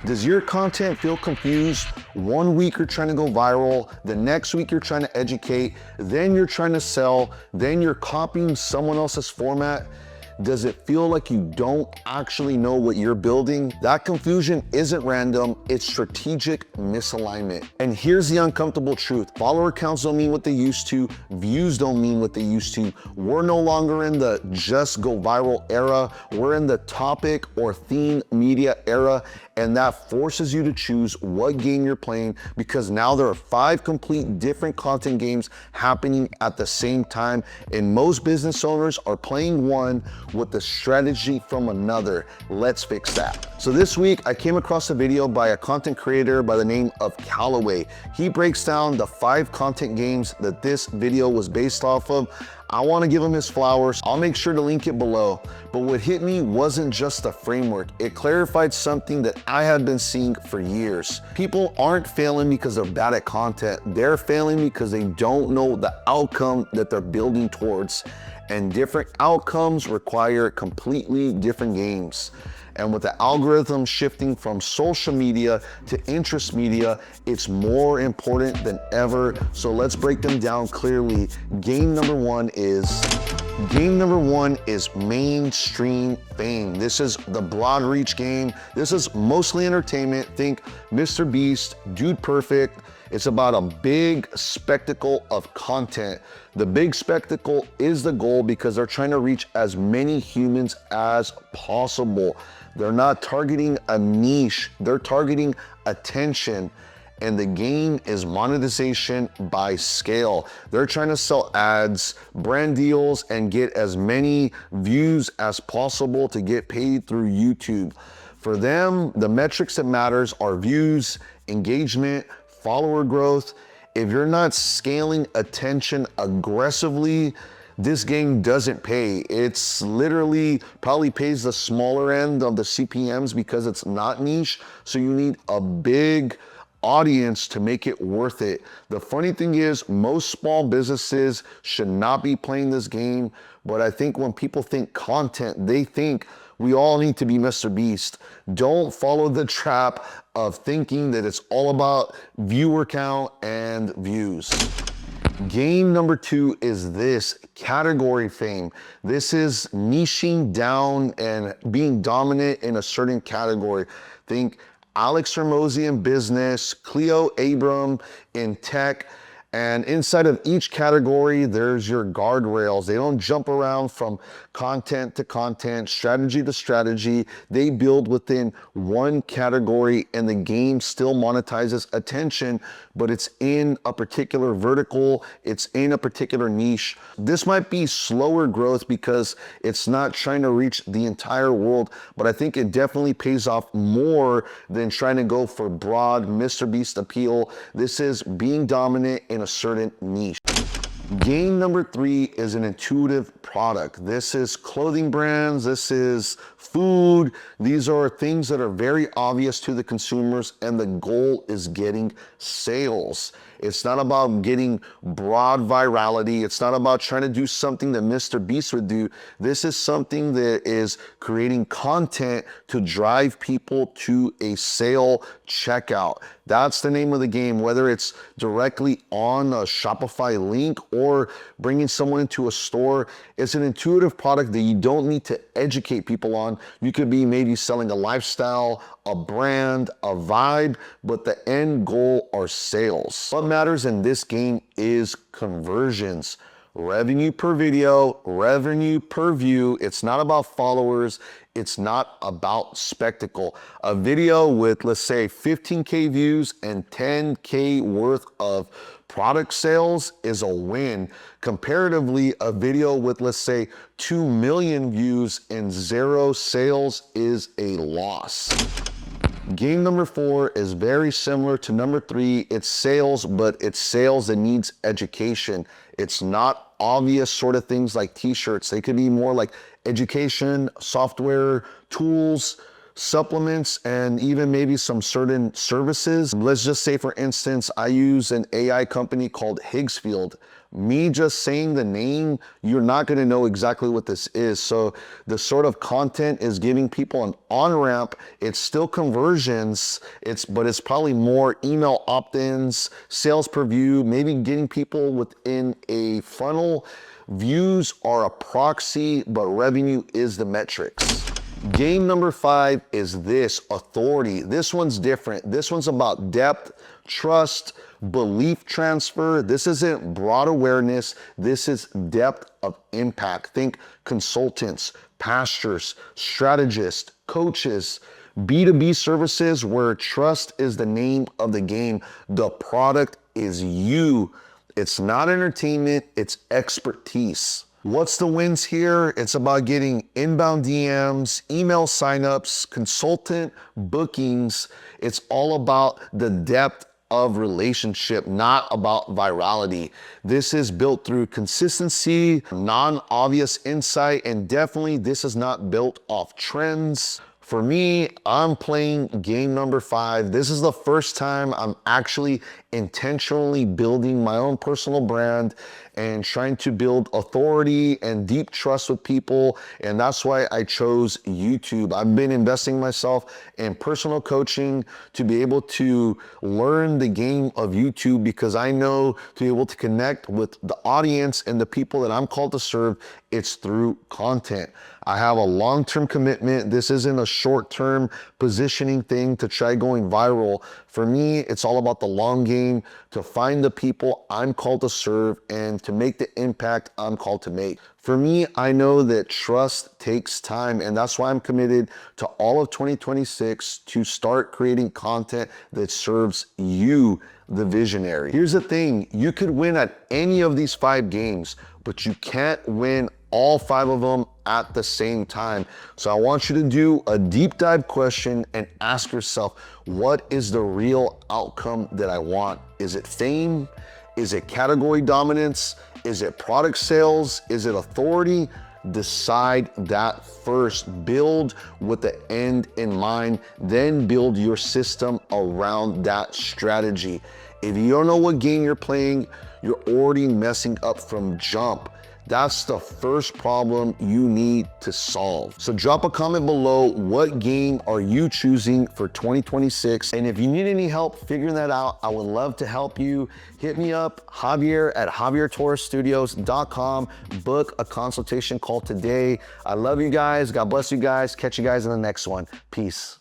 Does your content feel confused? One week you're trying to go viral, the next week you're trying to educate, then you're trying to sell, then you're copying someone else's format? Does it feel like you don't actually know what you're building? That confusion isn't random, it's strategic misalignment. And here's the uncomfortable truth. Follower counts don't mean what they used to, views don't mean what they used to. We're no longer in the just go viral era, we're in the topic or theme media era, and that forces you to choose what game you're playing, because now there are 5 complete different content games happening at the same time, and most business owners are playing one with the strategy from another. Let's fix that. So this week I came across a video by a content creator by the name of Callaway. He breaks down the 5 content games that this video was based off of. I want to give him his flowers. I'll make sure to link it below. But what hit me wasn't just the framework. It clarified something that I had been seeing for years. People aren't failing because they're bad at content. They're failing because they don't know the outcome that they're building towards. And different outcomes require completely different games. And with the algorithm shifting from social media to interest media, it's more important than ever. So let's break them down clearly. Game number one is mainstream fame. This is the broad reach game. This is mostly entertainment. Think Mr. Beast, Dude Perfect. It's about a big spectacle of content. The big spectacle is the goal because they're trying to reach as many humans as possible. They're not targeting a niche, they're targeting attention. And the game is monetization by scale. They're trying to sell ads, brand deals, and get as many views as possible to get paid through YouTube. For them, the metrics that matters are views, engagement, follower growth. If you're not scaling attention aggressively, this game doesn't pay. It's literally probably pays the smaller end of the CPMs because it's not niche. So you need a big audience to make it worth it. The funny thing is, most small businesses should not be playing this game, but I think when people think content, they think we all need to be Mr. Beast. Don't follow the trap of thinking that it's all about viewer count and views. Game number 2 is this, category fame. This is niching down and being dominant in a certain category. Think Alex Hormozy in business, Cleo Abram in tech, and inside of each category, there's your guardrails. They don't jump around from content to content, strategy to strategy. They build within one category, and the game still monetizes attention, but it's in a particular vertical, it's in a particular niche. This might be slower growth because it's not trying to reach the entire world, but I think it definitely pays off more than trying to go for broad Mr. Beast appeal. This is being dominant in a certain niche. Game number 3 is an intuitive product. This is clothing brands, this is food. These are things that are very obvious to the consumers, and the goal is getting sales. It's not about getting broad virality. It's not about trying to do something that Mr. Beast would do. This is something that is creating content to drive people to a sale checkout. That's the name of the game, whether it's directly on a Shopify link or bringing someone into a store. It's an intuitive product that you don't need to educate people on. You could be maybe selling a lifestyle, a brand, a vibe, but the end goal are sales. What matters in this game is conversions. Revenue per video, revenue per view. It's not about followers. It's not about spectacle. A video with, let's say, 15K views and 10K worth of product sales is a win. Comparatively, a video with, let's say, 2 million views and 0 sales is a loss. Game number 4 is very similar to number 3. It's sales, but it's sales that needs education. It's not obvious sort of things like t-shirts. They could be more like education, software, tools, supplements and even maybe some certain services. Let's just say, for instance, I use an AI company called Higgsfield. Me just saying the name, you're not gonna know exactly what this is. So the sort of content is giving people an on-ramp. It's still conversions, but it's probably more email opt-ins, sales per view, maybe getting people within a funnel. Views are a proxy, but revenue is the metrics. Game number 5 is this, authority. This one's different. This one's about depth, trust, belief transfer. This isn't broad awareness. This is depth of impact. Think consultants, pastors, strategists, coaches, B2B services where trust is the name of the game. The product is you. It's not entertainment, it's expertise. What's the wins here? It's about getting inbound DMs, email signups, consultant bookings. It's all about the depth of relationship, not about virality. This is built through consistency, non-obvious insight, and definitely this is not built off trends. For me, I'm playing game number 5. This is the first time I'm actually intentionally building my own personal brand and trying to build authority and deep trust with people. And that's why I chose YouTube. I've been investing myself in personal coaching to be able to learn the game of YouTube, because I know to be able to connect with the audience and the people that I'm called to serve, it's through content. I have a long-term commitment. This isn't a short-term positioning thing to try going viral. For me, it's all about the long game, to find the people I'm called to serve and to make the impact I'm called to make. For me, I know that trust takes time, and that's why I'm committed to all of 2026 to start creating content that serves you, the visionary. Here's the thing, you could win at any of these 5 games, but you can't win all 5 of them at the same time. So I want you to do a deep dive question and ask yourself, what is the real outcome that I want? Is it fame? Is it category dominance? Is it product sales? Is it authority? Decide that first. Build with the end in mind, then build your system around that strategy. If you don't know what game you're playing, you're already messing up from jump. That's the first problem you need to solve. So drop a comment below. What game are you choosing for 2026? And if you need any help figuring that out, I would love to help you. Hit me up, Javier at javiertorresstudios.com. Book a consultation call today. I love you guys. God bless you guys. Catch you guys in the next one. Peace.